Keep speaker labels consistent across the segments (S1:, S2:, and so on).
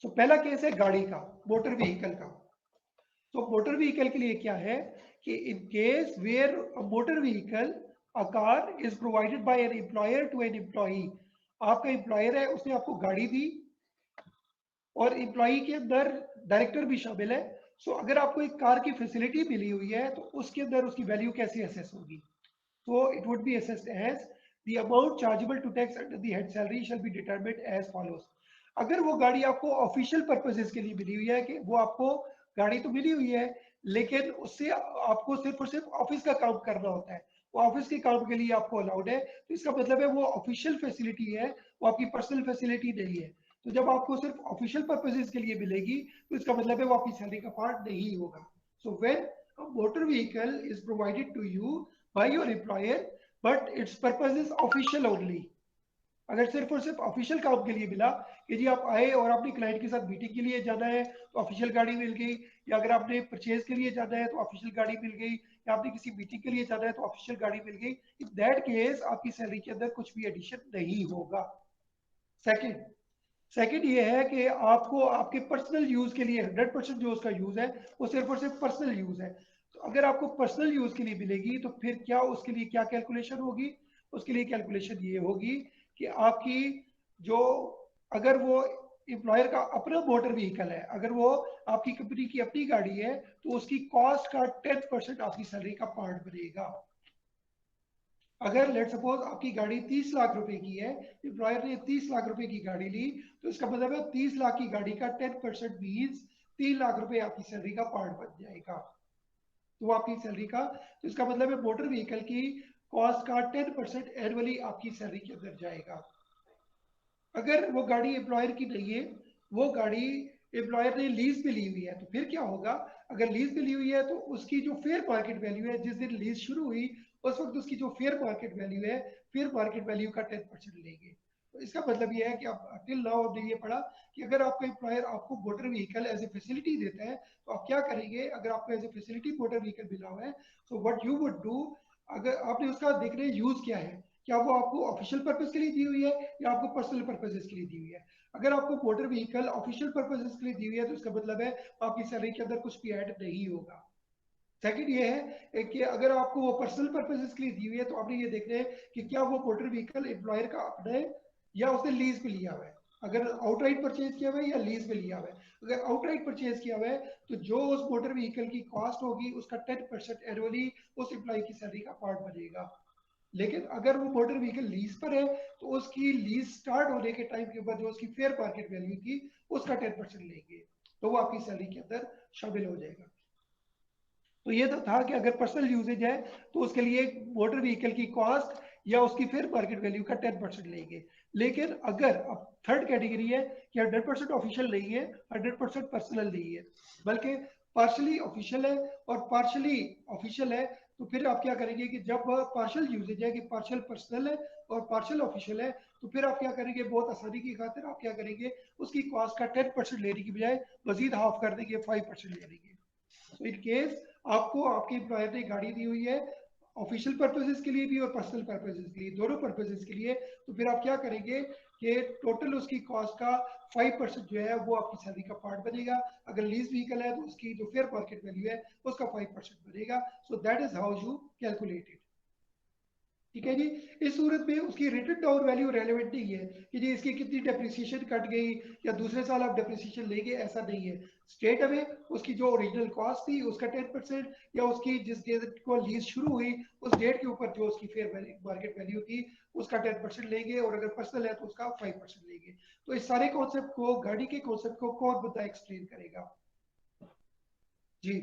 S1: तो पहला केस है गाड़ी का, मोटर व्हीकल का। तो मोटर व्हीकल के लिए क्या है कि in case where a motor vehicle a car is provided by an employer to an employee, आपका एम्प्लॉयर है उसने आपको गाड़ी दी और एम्प्लॉई के अंदर डायरेक्टर भी शामिल है। सो अगर आपको एक कार की फैसिलिटी मिली हुई है तो उसके अंदर उसकी वैल्यू कैसे असेस होगी? So it would be assessed as the amount chargeable to tax under the head salary shall be determined as follows. अगर वो गाड़ी आपको ऑफिशियल पर्पसेस के लिए मिली हुई है कि वो आपको गाड़ी तो मिली हुई है लेकिन उससे आपको सिर्फ और सिर्फ ऑफिस का काम करना होता है, वो ऑफिस के काम के लिए आपको अलाउड है, तो इसका मतलब है वो ऑफिशियल फैसिलिटी है, वो आपकी पर्सनल फैसिलिटी नहीं है। तो जब आपको सिर्फ ऑफिशियल पर्पसेस के लिए मिलेगी तो इसका मतलब है वो आपकी सैलरी का पार्ट नहीं होगा। So when a motor vehicle is provided to you by your employer but its purpose is official only, अगर सिर्फ और सिर्फ ऑफिशियल काम के लिए मिला कि जी आप आए और आपने क्लाइंट के साथ मीटिंग के लिए जाना है तो ऑफिशियल गाड़ी मिल गई, या अगर आपने परचेज के लिए जाना है तो ऑफिशियल गाड़ी मिल गई, या आपने किसी मीटिंग के लिए जाना है तो ऑफिशियल गाड़ी मिल गई, इन दैट केस आपकी सैलरी के अंदर कुछ भी एडिशन नहीं होगा। सेकंड सेकंड ये है कि आपको आपके पर्सनल यूज के लिए 100% जो उसका यूज है वो सिर्फ और सिर्फ पर्सनल यूज है। तो अगर आपको पर्सनल यूज के लिए मिलेगी तो फिर क्या उसके लिए क्या कैलकुलेशन होगी? उसके लिए कैलकुलेशन ये होगी कि आपकी जो, अगर वो एम्प्लॉयर का अपना मोटर व्हीकल है, अगर वो आपकी कंपनी की अपनी गाड़ी है तो उसकी कॉस्ट का 10% आपकी सैलरी का पार्ट बनेगा। अगर लेट सपोज आपकी गाड़ी 30 लाख रुपए की है, एम्प्लॉयर ने 30 लाख रुपए की गाड़ी ली, तो इसका मतलब है 30 लाख की गाड़ी का 10% मीन्स 3 लाख रुपए आपकी सैलरी का पार्ट बन जाएगा। तो आपकी सैलरी का, तो इसका मतलब है मोटर व्हीकल की कॉस्ट का 10% एनुअली आपकी सैलरी के अंदर जाएगा। अगर वो गाड़ी एम्प्लॉयर की नहीं है, वो गाड़ी एम्प्लॉयर ने लीज पे ली हुई है, तो फिर क्या होगा? अगर लीज पे ली हुई है तो उसकी जो फेयर मार्केट वैल्यू है, जिस दिन लीज शुरू हुई उस वक्त उसकी जो फेयर मार्केट वैल्यू है, फेयर मार्केट वैल्यू का 10% लेंगे। तो इसका मतलब ये है कि अब टिल नाउ हमने ये पढ़ा कि अगर आपका एम्प्लॉयर आपको motor vehicle as a facility देता है तो आप क्या करेंगे? अगर आपको as a facility motor vehicle मिला हुआ है तो व्हाट यू वुड डू, अगर आपने उसका देख रहे यूज क्या है, क्या वो आपको ऑफिशियल पर्पज के लिए दी हुई है या आपको पर्सनल पर्पजेस के लिए दी हुई है? अगर आपको मोटर व्हीकल ऑफिशियल पर्पजेस के लिए दी हुई है तो इसका मतलब है आपकी सैलरी के अंदर कुछ भी ऐड नहीं होगा। सेकंड ये है कि अगर आपको वो पर्सनल पर्पजेस के लिए दी हुई है तो आपने ये देखना है कि क्या वो मोटर व्हीकल एम्प्लॉयर का अपना है या उसने लीज पे लिया हुआ है। अगर आउटराइट परचेज किया हुआ है या लीज पे लिया हुआ है, अगर आउटराइट परचेज किया हुआ है तो जो उस मोटर व्हीकल की कॉस्ट होगी उसका 10% एनुअली उस एम्प्लॉय की सैलरी का पार्ट बनेगा। लेकिन अगर वो मोटर व्हीकल लीज पर है तो उसकी लीज स्टार्ट होने के टाइम के बाद जो उसकी फेयर मार्केट वैल्यू थी उसका 10% लेंगे, तो वो आपकी सैलरी के अंदर शामिल हो जाएगा। तो ये तो था कि अगर पर्सनल यूजेज है तो उसके लिए मोटर व्हीकल की कॉस्ट या उसकी फेयर मार्केट वैल्यू का 10% लेंगे। लेकिन अगर अब थर्ड कैटेगरी है कि 100% ऑफिशियल नहीं है, 100% पर्सनल नहीं है, बल्कि पार्शली ऑफिशियल है और पार्शली ऑफिशियल है, तो फिर आप क्या करेंगे कि जब पार्शियल यूजेज है कि पार्शियल पर्सनल है और पार्शियल ऑफिशियल है, तो फिर आप क्या करेंगे? बहुत आसानी की खातिर आप क्या करेंगे? उसकी कॉस्ट का 10% लेने की बजाय मजीद हाफ कर देंगे, 5% ले लेंगे। तो इन केस आपको आपके एम्प्लॉयर ने गाड़ी दी हुई है ऑफिशियल पर्पसेस के लिए भी और पर्सनल पर्पसेस के लिए, दोनों पर्पसेस के लिए, तो फिर आप क्या करेंगे कि टोटल उसकी कॉस्ट का 5% जो है वो आपकी सैलरी का पार्ट बनेगा। अगर लीज व्हीकल है तो उसकी जो फेयर मार्केट वैल्यू है उसका 5% बनेगा। So that is how you calculate it. ठीक है जी। इस सूरत में उसकी रिटन डाउन वैल्यू रेलेवेंट नहीं है कि जी इसकी कितनी डेप्रिसिएशन कट गई या दूसरे साल आप डेप्रिसिएशन लेंगे, ऐसा नहीं है। स्ट्रेट अवे उसकी जो ओरिजिनल कॉस्ट थी उसका 10% या उसकी जिस डेट को लीज शुरू हुई उस डेट के ऊपर जो उसकी फेयर मार्केट वैल्यू थी उसका 10% लेंगे, और अगर पर्सनल है तो उसका 5% लेंगे। तो इस सारे कॉन्सेप्ट को, गाड़ी के कॉन्सेप्ट को कौन बंदा एक्सप्लेन करेगा जी?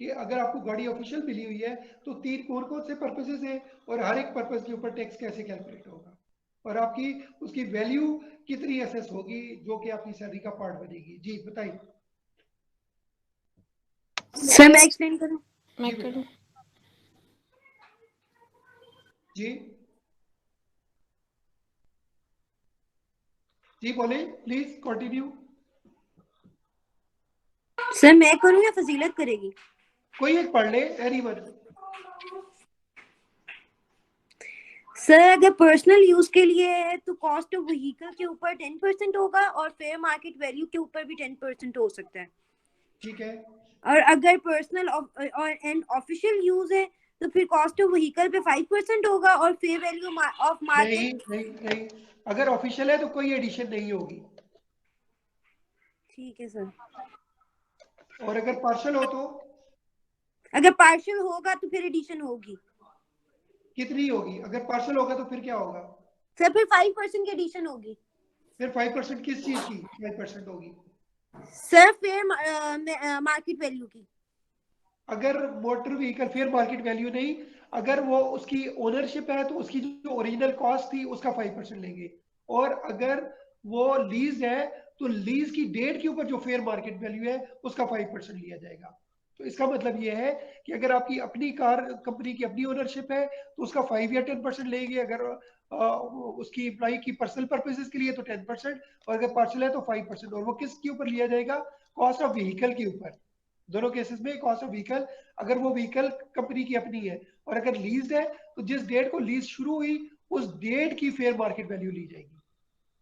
S1: कि अगर आपको गाड़ी ऑफिशियल मिली हुई है तो तीन कौन कौन से पर्पसेस हैं और हर एक पर्पस के ऊपर टैक्स कैसे कैलकुलेट होगा और आपकी उसकी वैल्यू कितनी असेस होगी जो कि आपकी सैलरी का पार्ट बनेगी। जी बताइए
S2: सर मैं एक्सप्लेन करूं?
S1: मैं करूं जी? जी बोले प्लीज कंटिन्यू।
S2: सर मैं करूं या फजीलत करेगी?
S1: कोई एक पढ़ ले, एनीवन।
S2: सर अगर पर्सनल यूज के लिए है तो कॉस्ट ऑफ व्हीकल के ऊपर 10% होगा और फेयर मार्केट वैल्यू के ऊपर भी 10% हो सकता है।
S1: ठीक है,
S2: और अगर पर्सनल और एंड ऑफिशियल यूज है तो फिर कॉस्ट ऑफ व्हीकल पे 5% होगा और फेयर वैल्यू ऑफ
S1: नहीं
S2: मार्केट।
S1: नहीं नहीं, अगर ऑफिशियल है तो कोई एडिशन नहीं होगी,
S2: ठीक है सर।
S1: और अगर पार्शल हो तो
S2: अगर पार्शियल होगा तो फिर एडिशन होगी।
S1: कितनी होगी? अगर पार्शल होगा तो फिर क्या होगा?
S2: सर फिर 5% की एडिशन होगी।
S1: फिर 5% किस चीज की 5% होगी?
S2: सर फेयर मार्केट वैल्यू की।
S1: अगर motor vehicle fair market value नहीं, अगर वो उसकी ओनरशिप है तो उसकी जो ओरिजिनल कॉस्ट थी उसका 5% लेंगे, और अगर वो लीज है तो लीज की डेट के ऊपर जो फेयर मार्केट वैल्यू है उसका 5% लिया जाएगा। तो इसका मतलब ये है कि अगर आपकी अपनी कार कंपनी की अपनी ओनरशिप है तो उसका 5 या 10% लेंगे, अगर उसकी इम्प्लॉय की पर्सनल पर्पसेस के लिए तो 10%, और अगर पार्सल है तो 5%, और वो किसके ऊपर लिया जाएगा? कॉस्ट ऑफ व्हीकल के ऊपर। दोनों केसेस में कॉस्ट ऑफ व्हीकल, अगर वो व्हीकल कंपनी की अपनी है और अगर लीज है तो जिस डेट को लीज शुरू हुई उस डेट की फेयर मार्केट वैल्यू ली जाएगी।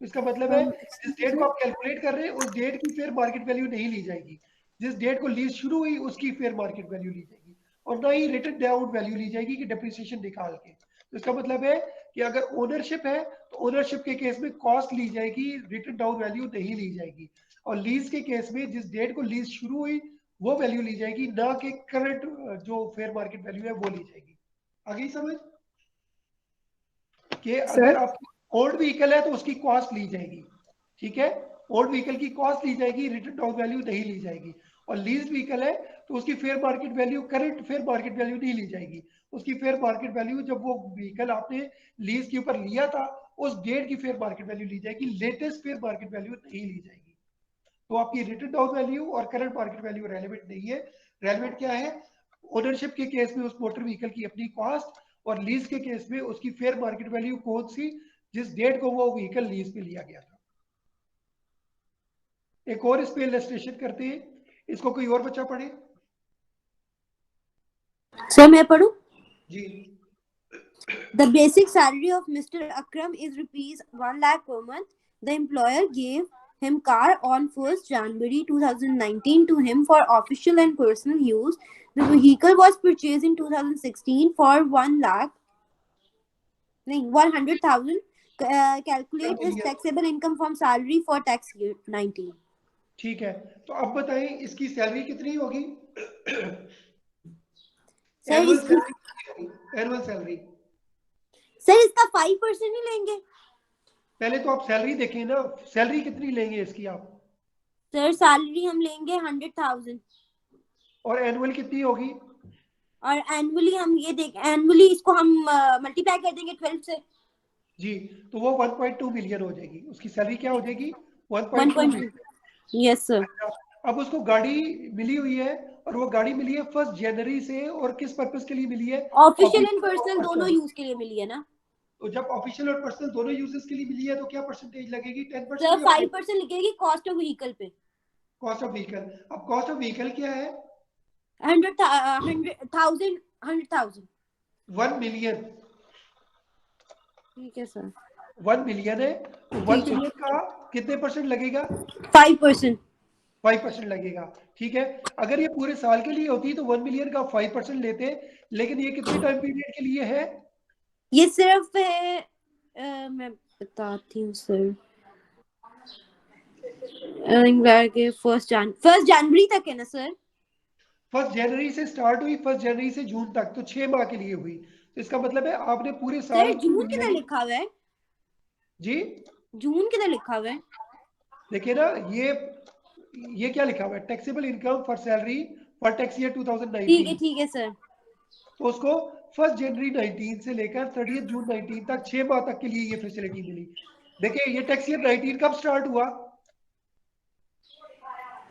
S1: इसका मतलब है जिस
S2: एक्सक्यूज
S1: डेट को
S2: मी।
S1: आप कैलकुलेट कर रहे हैं उस डेट की फेयर मार्केट वैल्यू नहीं ली जाएगी, जिस डेट को लीज शुरू हुई उसकी फेयर मार्केट वैल्यू ली जाएगी, और ना ही रिटन डाउन वैल्यू ली जाएगी कि डिप्रिसिएशन निकाल के। तो इसका मतलब है कि अगर ओनरशिप है तो ओनरशिप के केस में कॉस्ट ली जाएगी, रिटन डाउन वैल्यू नहीं ली जाएगी, और लीज के केस में जिस डेट को लीज शुरू हुई वो वैल्यू ली जाएगी, ना कि करंट जो फेयर मार्केट वैल्यू है वो ली जाएगी। आगे समझ कि अगर
S2: सर
S1: आपकी ओल्ड व्हीकल है तो उसकी कॉस्ट ली जाएगी, ठीक है, ओल्ड व्हीकल की कॉस्ट ली जाएगी, रिटर्न डाउन वैल्यू नहीं ली जाएगी, और लीज व्हीकल है तो उसकी fair market value, current fair market value नहीं ली जाएगी, उसकी फेयर मार्केट वैल्यू जब वो व्हीकल आपने लीज के ऊपर लिया था उस डेट की फेयर मार्केट वैल्यू ली जाएगी, लेटेस्ट फेयर मार्केट वैल्यू नहीं ली जाएगी। तो आपकी रिटर्न डाउन वैल्यू और करंट मार्केट वैल्यू रेलेवेंट नहीं है। रेलेवेंट क्या है? ओनरशिप के केस में उस मोटर व्हीकल की अपनी कॉस्ट, और लीज के केस में उसकी फेयर मार्केट वैल्यू कौन सी, जिस डेट को वो व्हीकल लीज पे लिया गया था। एक और इस पे इलस्ट्रेशन करते हैं, इसको कोई और बच्चा पढ़े।
S2: सर मैं पढ़ूं।
S1: जी।
S2: The basic salary of Mr. Akram is rupees 1 lakh per month. The employer gave him car on 1st January 2019 to him for official and personal use. The vehicle was purchased in 2016 for 1 lakh, no, 100,000. Calculate his taxable income from salary for tax year 19.
S1: ठीक है, तो अब बताएं इसकी salary कितनी होगी?
S2: Sir
S1: annual
S2: इसकी
S1: salary कितनी होगी? Annual salary.
S2: सर इसका 5% ही लेंगे।
S1: पहले तो आप सैलरी देखें ना, सैलरी कितनी लेंगे इसकी आप,
S2: सर सैलरी हम लेंगे 100,000
S1: और एनुअल कितनी होगी?
S2: और एनुअली हम ये देख एनुअली इसको हम मल्टीप्लाई कर देंगे 12 से।
S1: जी, तो वो 1.2 मिलियन हो जाएगी, उसकी सैलरी क्या हो जाएगी? 1.2
S2: 1.2।
S1: मिलियन।
S2: Yes sir.
S1: अच्छा, अब उसको गाड़ी मिली हुई है, और वो गाड़ी मिली है 1 जनवरी से, और किस पर्पस के लिए मिली है?
S2: ऑफिशियल एंड
S1: ऑफिशियल और
S2: पर्सनल दोनों
S1: पर्सनल।
S2: यूज के लिए मिली है ना।
S1: तो जब ऑफिशियल और पर्सनल दोनों यूजेस के लिए मिली है तो क्या परसेंटेज लगेगी? 10%
S2: सर
S1: या
S2: 5% लगेगी कॉस्ट ऑफ व्हीकल पे।
S1: Cost of vehicle. अब कॉस्ट ऑफ व्हीकल क्या है?
S2: 100,000।
S1: 1 मिलियन।
S2: ठीक है सर।
S1: 1 मिलियन है, तो वन
S2: ठीक है।
S1: मिलियन का कितने परसेंट लगेगा?
S2: 5%।
S1: 5% लगेगा। ठीक है, अगर ये पूरे साल के लिए होती तो 1 मिलियन का 5% लेते, लेकिन ये कितने टाइम पीरियड के लिए है?
S2: ये सिर्फ है मैं बताती हूँ सर। फर्स्ट जनवरी तक है ना सर।
S1: 1 जनवरी से स्टार्ट हुई, 1 जनवरी से जून तक, तो 6 माह के लिए हुई, तो इसका मतलब है आपने पूरे
S2: सर
S1: साल की
S2: जून किधर
S1: मिलियन।
S2: लिखा हुआ है।
S1: जी,
S2: जून किधर लिखा हुआ है।
S1: देखिए ना, ये क्या लिखा हुआ है? Taxable income for salary for tax year 2019।
S2: ठीक है सर।
S1: तो उसको 1 जनवरी 19 से लेकर 30 जून 19 तक 6 माह तक के लिए ये फैसिलिटी मिली। देखिए ये टैक्स ईयर 19 कब स्टार्ट हुआ?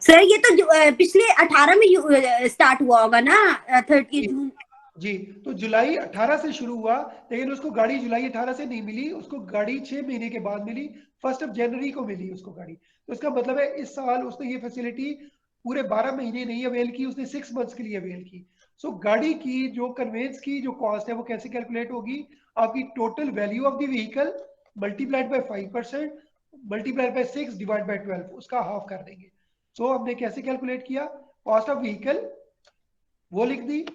S2: सर ये तो पिछले 18 में स्टार्ट हुआ होगा ना 30 जून।
S1: जी, तो जुलाई 18 से शुरू हुआ, लेकिन उसको गाड़ी जुलाई 18 से नहीं मिली, उसको गाड़ी 6 महीने के बाद मिली, 1 जनवरी को मिली उसको गाड़ी। तो इसका मतलब है इस साल उसने ये फैसिलिटी पूरे 12 महीने नहीं अवेल की, उसने 6 मंथ्स के लिए अवेल की। सो गाड़ी की जो कन्वेंस की जो कॉस्ट है वो कैसे कैलकुलेट होगी? आपकी total value of the vehicle multiplied by 5% multiplied by 6 divide by 12, उसका हाफ कर देंगे। सो हमने कैसे कैलकुलेट किया, कॉस्ट ऑफ व्हीकल वो लिख दी,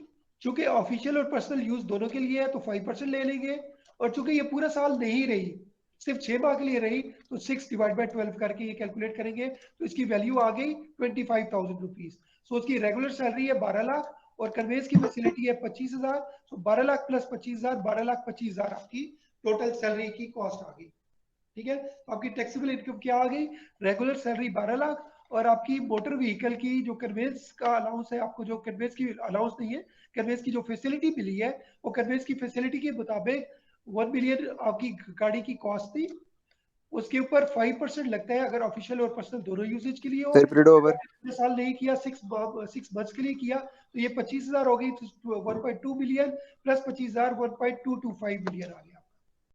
S1: चूंकि ऑफिशियल और पर्सनल यूज दोनों के लिए है तो 5% ले लेंगे, और चूंकि ये पूरा साल नहीं रही, सिर्फ 6 माह के लिए रही, तो 6 डिवाइड बाय 12 करके ये कैलकुलेट करेंगे, तो इसकी वैल्यू आ गई 25,000 रुपीज। सो उसकी रेगुलर सैलरी है 12 लाख और कन्वेंस की फैसिलिटी है 25,000। सो 12 लाख प्लस 25,000, 12,25,000 आपकी टोटल सैलरी की कॉस्ट आ गई। ठीक है, तो आपकी टैक्सेबल इनकम क्या आ गई, रेगुलर सैलरी 12 लाख और आपकी मोटर व्हीकल की जो कन्वेंस का अलाउंस है, आपको जो कन्वेंस की अलाउंस नहीं है, कन्वेंस की जो फैसिलिटी मिली है, वो कन्वेंस की फैसिलिटी के मुताबिक 1 मिलियन आपकी गाड़ी की कॉस्ट थी, उसके ऊपर 5% लगता है अगर ऑफिशियल और पर्सनल दोनों यूसेज के लिए हो। साल नहीं किया, 6 मंथ्स के लिए किया, तो ये 25,000 हो गई, 1.2 मिलियन प्लस 25,000 1.225 मिलियन आ गया।